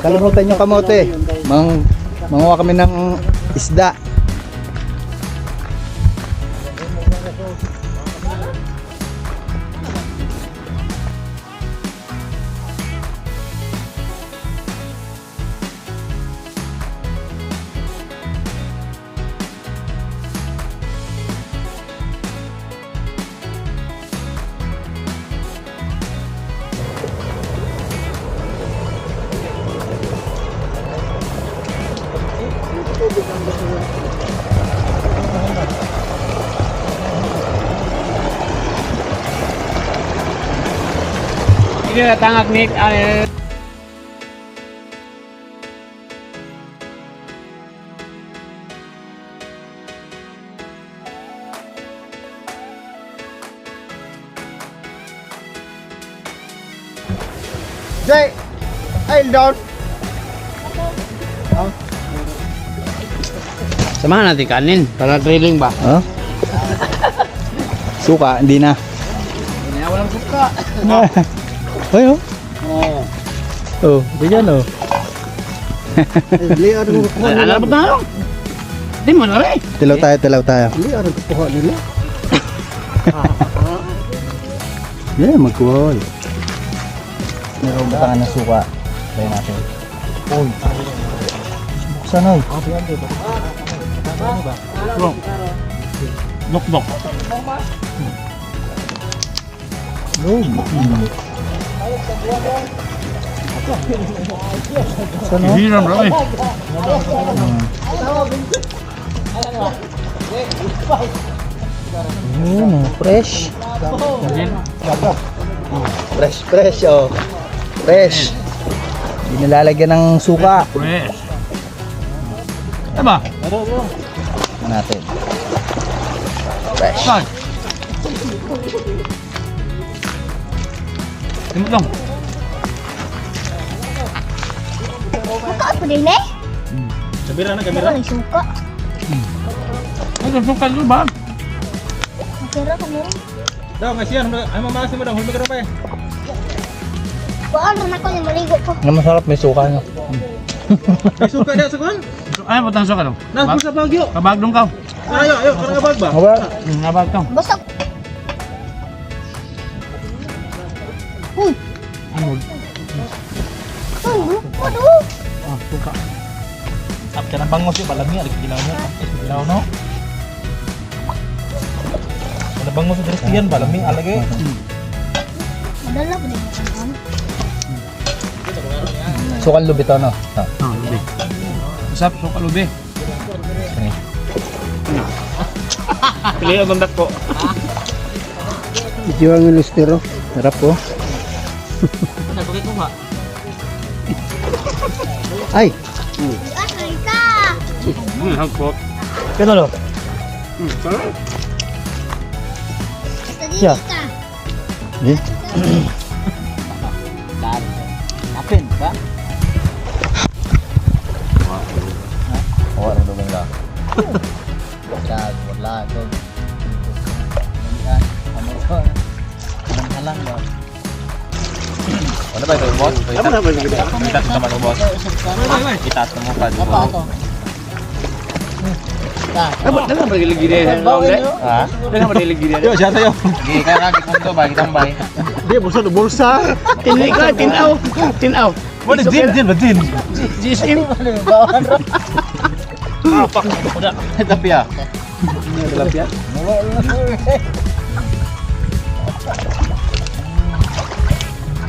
Kalimutan yung kamote. Manguha kami ng isda. Ini tangak nih. Jay, aisle down. Samahan natin kanin para drilling ba? Huh? Suka, hindi na. Ini walang suka. Hoy, oh. Oh. Oh, ganyan oh. Liar mo ko. Alam mo tayo? Di mo na rin. Tilaw tayo. Liar ko kuha nila. Yeah, magkuhol. Meron batangan ng suka. Try natin. Uy. Buksan oy. Dok. Sana? Hiram rin. Fresh. Fresh oh. Fresh. Hindi nalalagyan ng suka. Fresh. Diba? Ano natin? Fresh. Saan? Timot lang. Suka apa din eh? Kamera na Ano suka? Ano suka dulu ba? Kamera kamera. Daw ngasihan ay mamasin mo daw hulmi ka pa eh. Kuan ron ako ni maligo ko. Ang masarap may suka no. May suka na sa kuan. Ay, butang suka dong. Nas sa bagyo. Kabag dong kau. Ayo, karang abag ba? Aba, Kabag kau. Basag. Uy, Ano? aduh. Ah, suka. Apka nang bangos yung balang niya, gilaw niya. Gilaw no. Wala bangos sa Christian balang ni alagay. Madala pa din kan. sukal lubito no. Ah, lubi. Masap suka lubi. Pili ang bandak ko. Ito ang ilustero. Sarap po. Ay, Asal ka. Hangkot. kano lo? Sarap. Tadi Siya. kita. Eh, Apin ba? orang dulu lah. Ya, wala to. Halang ba? Ano ba ito, boss? Kita sama ng boss. Kita mo pa di ba? Dapat dah balik lagi dia. Ha? Dah balik lagi dia. Yo, siya tayo. Gi kaya kita to ba kita bay. Dia bulsa. Tinlik lah, tinaw. What is din din? Jisim. Apa? Udah. Tapi ya. Tilapia.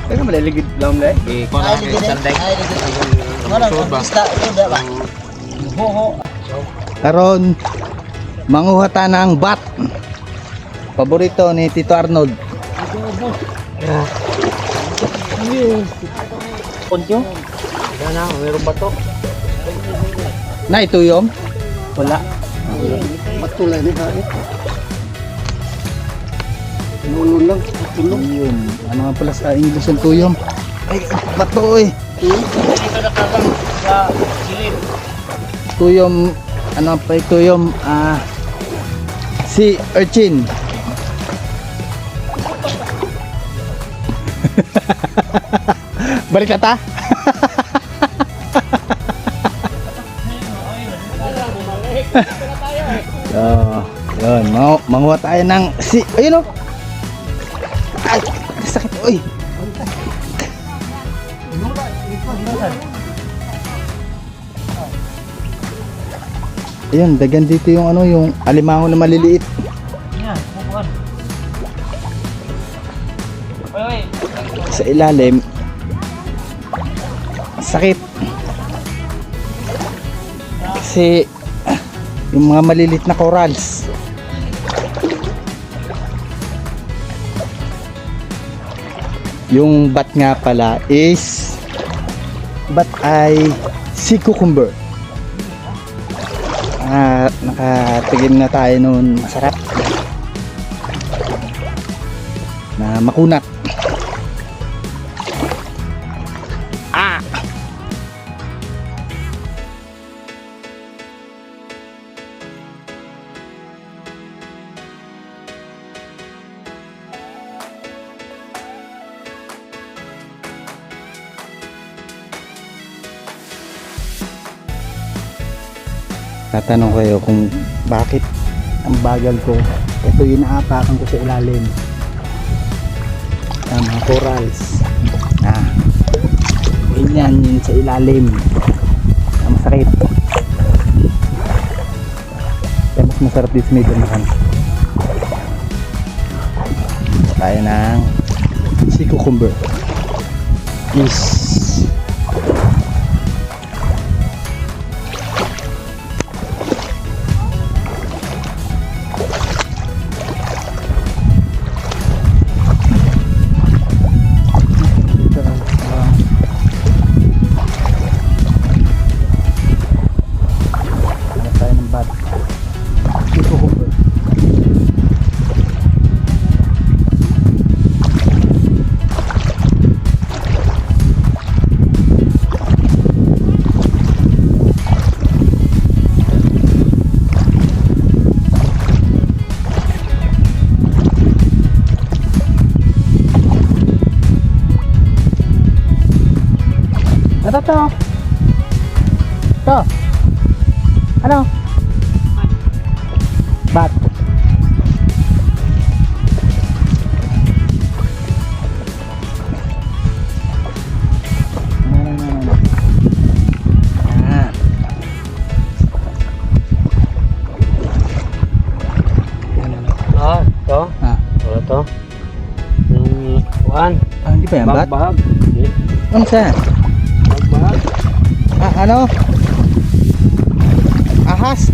Tengah balik lagi dalam dah. Gi ko na kay sandeng. Karon manguha ta ng bat. Paborito ni Tito Arnold. Ponyo. Yana, mayroon ba to? Na ito yung Wala. Matulay ni ha. Nulun lang, tulong. tuyom. Ano nga pala sa English ang tuyom? Ay, bato eh. Kita dah kabang sa silid. Tuyom, ano pa ito yung si urchin. Balik na ta? Yun, manguha tayo ng ayun o. Ay, sakit. Uy. Ayun, dagan dito yung ano, yung alimango na maliliit. Yan, bukuan. Oy, Sa ilalim. Sakit. Kasi yung mga maliliit na corals. Yung bat nga pala is bat ay sea cucumber. Nakatigim na tayo noon, masarap na makunat. Tatanong kayo kung bakit ang bagal ko. Ito yung naapakan ko sa ilalim. Mga corals. Ganyan yun sa ilalim. Masakit. Kaya mas masarap dito sa may damahan. Tayo ng sea cucumber. Yes. Ito. Ano? Bat. ito. Wala to. Kuan. Hindi pa yan, bat? Bahag. Ano siya? Bahag. Ano? Ahas?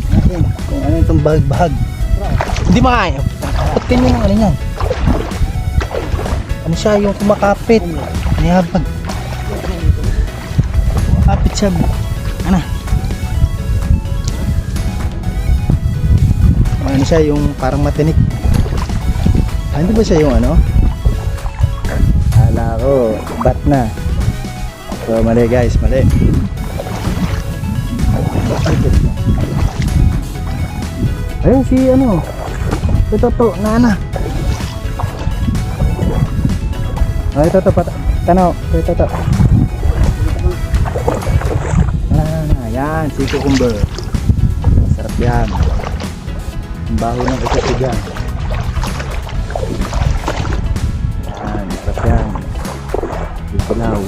Natin, kung ano itong bahag-bahag. Hindi makaya. Tingnan yung ano yan. Ano siya, yung kumakapit. Niyabag. Kumakapit siya. Ano? Ano siya, yung parang matinik. Hindi ba siya yung ano? Hala ko, bat na. So mali guys, mali. Ayun si ano, ito to, nana. Ito to, tanaw, ito to. Yan, si cucumber. Sarap yan. Ang baho ng ito dyan. Yan, sarap yan. Ipalaw.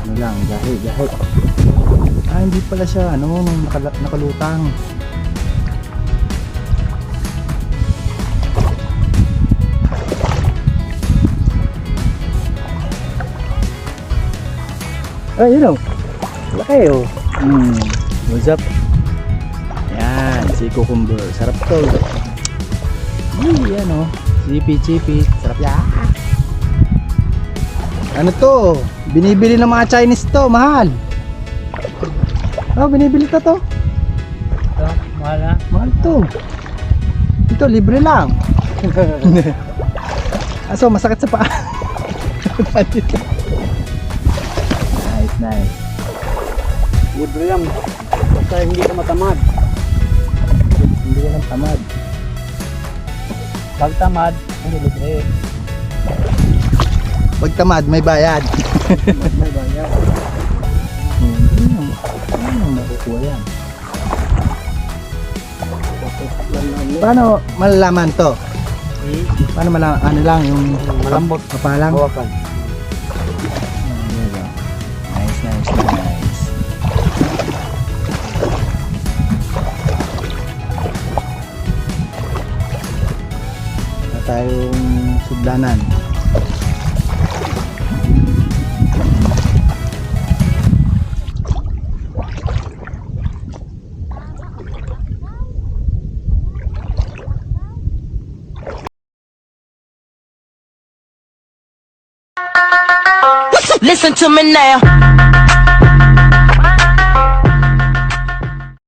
Ano lang, gahe. Hindi pala siya, ano, nakalutang. Ay, yun o. Laki o. What's up? Yan, si cucumber. Sarap to. Yan o. Chipi. Sarap yan. Ano to? Binibili ng mga Chinese to, mahal. Binibili to. Ito, mahal na. Mahal to. Ito, libre lang. Aso, masakit sa paa. Nice. Libre yan. Basta hindi ka matamad. Hindi ka lang tamad. Pag tamad, hindi libre. Pag tamad, may bayad. May bayad. makukuha yan. Paano malalaman to? Paano malalaman? Ano lang yung Malambot. kapalang? Hawakan. There you go. Nice, nice, nice. Wala tayong sudlanan. Listen to me now.